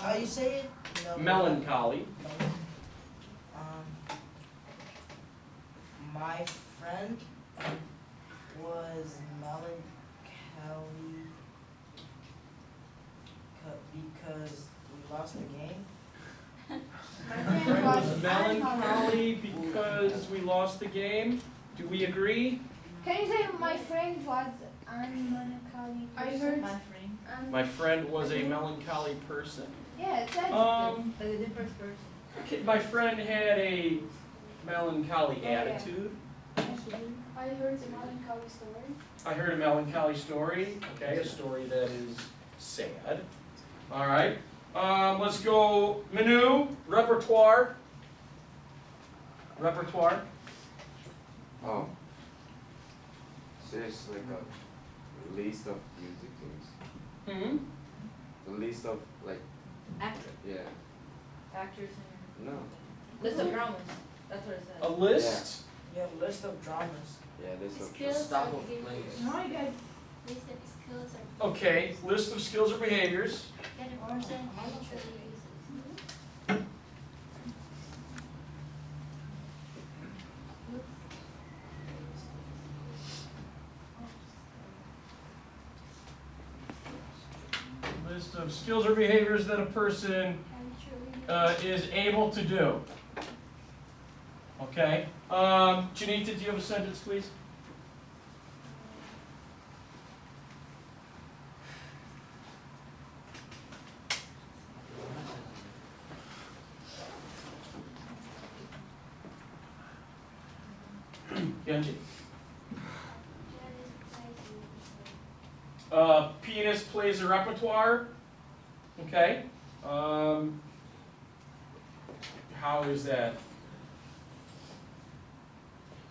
How you say it? Melancholy. My friend was melancholy because we lost the game. My friend was melancholy because we lost the game. Do we agree? Can you say my friend was melancholy? I heard My friend. My friend was a melancholy person. Yeah, it says Like a different person. Okay, my friend had a melancholy Yeah. attitude. I heard a melancholy story. I heard a melancholy story. Okay, a story that is sad. All right. Let's go menu, repertoire. Repertoire. Oh. So it's like a list of music things. The list of like, Actor. yeah. Actors and No. list of dramas. That's what it says. A list. Yeah, list of dramas. Yeah, list of Skills stop or of behaviors. plays. no, I got List of skills or Okay, list of skills or behaviors. get a person actually uses. List of skills or behaviors that a person Actually. is able to do. Okay. Janita, do you have a sentence, please? Genji. Pianist plays a repertoire. Okay. How is that?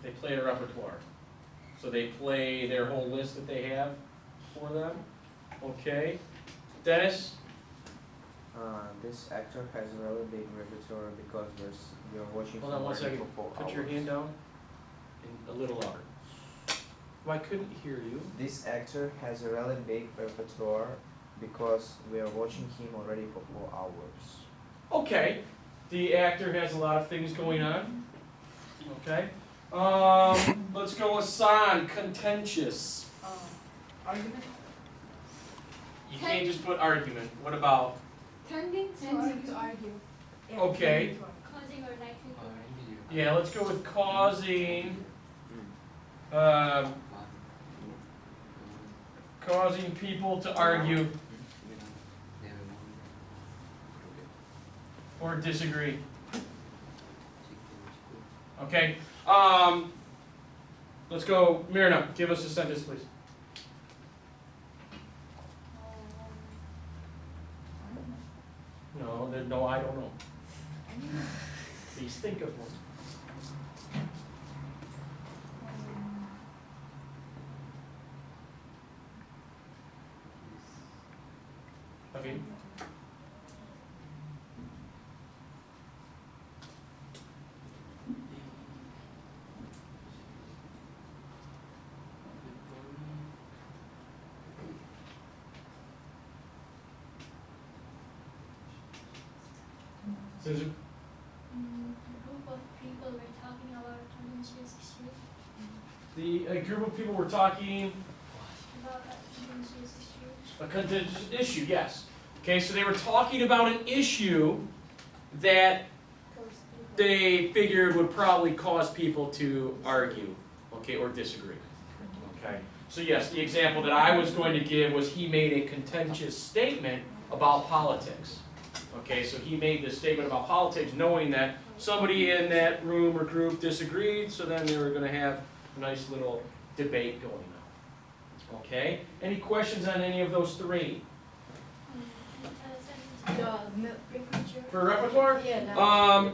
They play a repertoire. So they play their whole list that they have for them. Okay. Dennis? This actor has a really big repertoire because we are watching Hold on one second. for 4 Put your hours. hand down. And a little louder. Well, I couldn't hear you. This actor has a really big repertoire because we are watching him already for 4 hours. Okay. The actor has a lot of things going on. Okay. Let's go with San, contentious. Argument. You can't just put argument. What about? tending Tending to argue. Yeah, Okay. Causing or likely to. Yeah, let's go with causing people to argue or disagree. Okay. Let's go, Mirna. Give us a sentence, please. No, I don't know. Please think of one. Okay. Susan? A group of people were talking about a contentious issue. A group of people were talking About a contentious issue. a contentious issue, yes. Okay, so they were talking about an issue that they figured would probably cause people to argue, okay, or disagree. Okay, so yes, the example that I was going to give was he made a contentious statement about politics. Okay, so he made this statement about politics knowing that somebody in that room or group disagreed, so then they were going to have a nice little debate going on. Okay, any questions on any of those three? For repertoire? Yeah.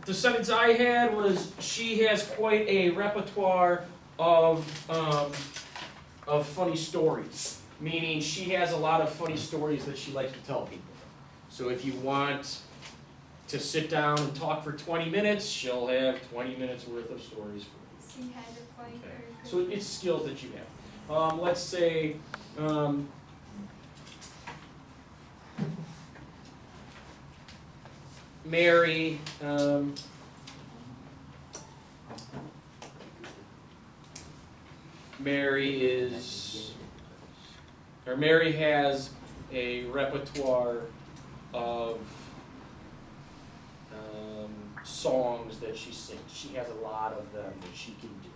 The sentence I had was she has quite a repertoire of funny stories, meaning she has a lot of funny stories that she likes to tell people. So if you want to sit down and talk for 20 minutes, she'll have 20 minutes worth of stories for you. She has a point. Okay. So it's skills that you have. Let's say Mary, Mary has a repertoire of songs that she sings. She has a lot of them that she can do.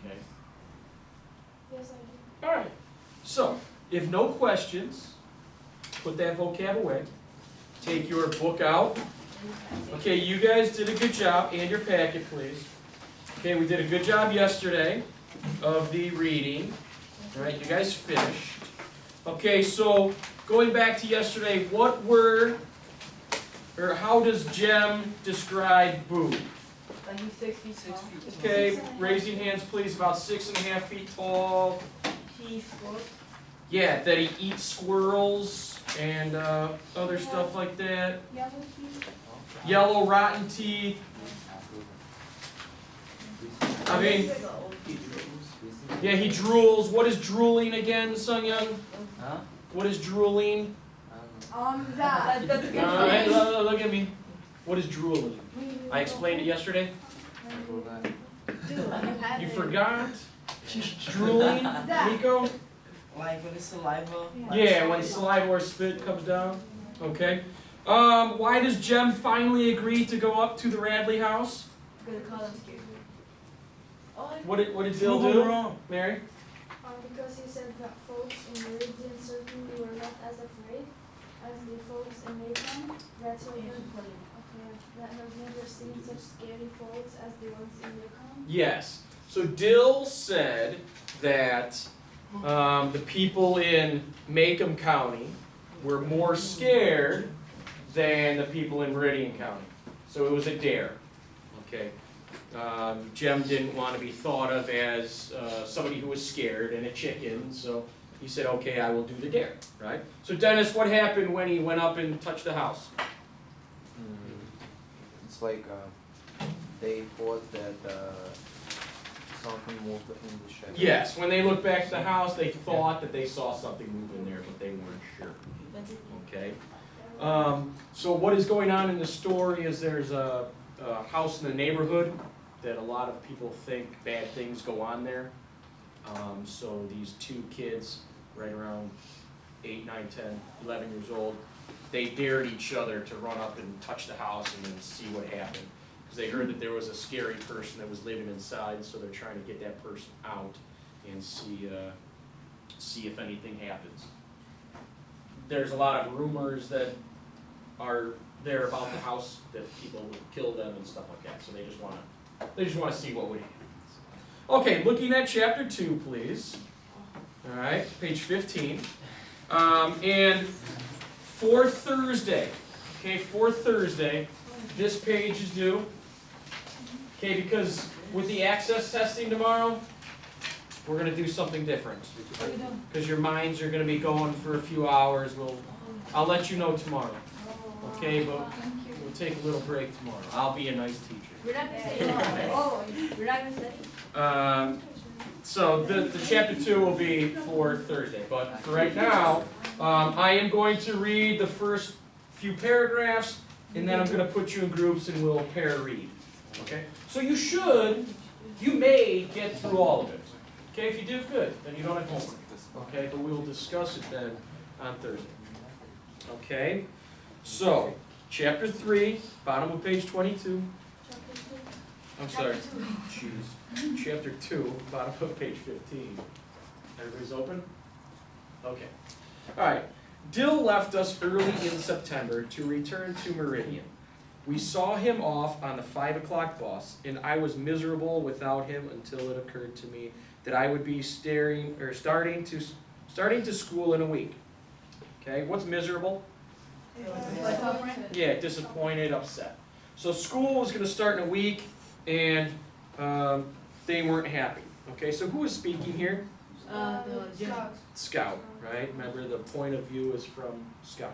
Okay? Yes, I do. Alright. So, if no questions, put that vocab away. Take your book out. Okay, you guys did a good job, and your packet, please. Okay, we did a good job yesterday of the reading. Alright, you guys finished. Okay, so going back to yesterday, how does Jem describe Boo? Like he's 6 feet tall. Okay, raise your hands please, about 6.5 feet tall. He squirrels. Yeah, that he eats squirrels and other stuff like that. Yellow teeth. Yellow, rotten teeth. I mean, yeah, he drools. What is drooling again, Sung Young? Huh? What is drooling? That. That's a good Alright, thing. look at me. What is drooling? I explained it yesterday. You forgot? Drooling, Nico? Like when it's saliva. Yeah, when saliva or spit comes down. Okay. Why does Jem finally agree to go up to the Radley house? Gonna call him scared. What did Bill Prove do? him wrong. Mary? Because he said that folks in Meridian certainly were not as afraid as the folks in Macon. That's why that have never seen such scary folks as the ones in Macon. Yes. So Dill said that the people in Macomb County were more scared than the people in Meridian County. So it was a dare. Okay. Jem didn't want to be thought of as somebody who was scared and a chicken, so he said, okay, I will do the dare, right? So Dennis, what happened when he went up and touched the house? It's like they thought that something moved in the shed. Yes, when they looked back at the house, they thought that they saw something move in there, but they weren't sure. Okay. So what is going on in the story is there's a house in the neighborhood that a lot of people think bad things go on there. So these two kids, right around 8, 9, 10, 11 years old, they dared each other to run up and touch the house and then see what happened. Because they heard that there was a scary person that was living inside, so they're trying to get that person out and see if anything happens. There's a lot of rumors that are there about the house, that people would kill them and stuff like that. So they just want to see what would happen. Okay, looking at chapter 2, please. All right, page 15. And for Thursday, this page is due. Okay, because with the access testing tomorrow, we're going to do something different. Because your minds are going to be going for a few hours. I'll let you know tomorrow. Okay, but we'll take a little break tomorrow. I'll be a nice teacher. We're not gonna say we're not gonna say. So the chapter 2 will be for Thursday, but for right now, I am going to read the first few paragraphs, and then I'm going to put you in groups and we'll pair read. Okay? So you may get through all of it. Okay, if you do, good, then you don't have homework. Okay, but we will discuss it then on Thursday. Okay? So, chapter 3, bottom of page 22. I'm sorry. Jeez. Chapter 2, bottom of page 15. Everybody's open? Okay. Alright. Dill left us early in September to return to Meridian. We saw him off on the 5 o'clock bus, and I was miserable without him until it occurred to me that I would be starting to school in a week. Okay, what's miserable? Yeah, disappointed, upset. So school was going to start in a week, and they weren't happy. Okay, so who is speaking here? Scout, right? Remember, the point of view is from Scout.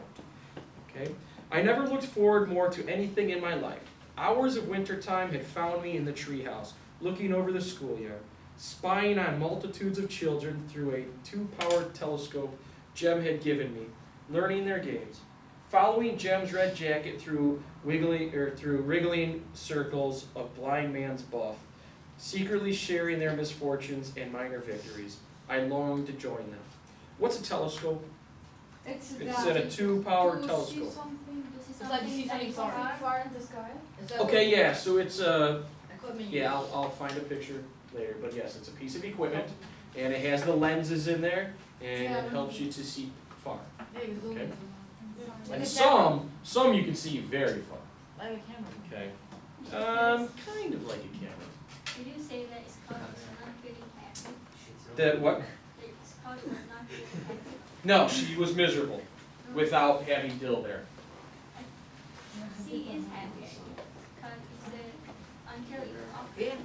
Okay, I never looked forward more to anything in my life. Hours of wintertime had found me in the treehouse, looking over the schoolyard, spying on multitudes of children through a 2-powered telescope Jem had given me, learning their games. following Jem's red jacket through wriggling circles of blind man's buff, secretly sharing their misfortunes and minor victories. I long to join them. What's a telescope? It's It's a 2-power To see telescope. something, This is It's like you see something something far. far in the sky. Okay, yeah, so it's Equipment you yeah, use. I'll find a picture later, but yes, it's a piece of equipment, and it has the lenses in there, and Yeah. it helps you to see far. Yeah, you zoom Okay. in. Like And a camera. some you can see very far. Like a camera. Okay. Kind of like a camera. Did you say that it's called we're not feeling happy? That what? It's called we're not feeling happy. No, she was miserable without having Dill there. She is happy, because it's until you're off. Yeah.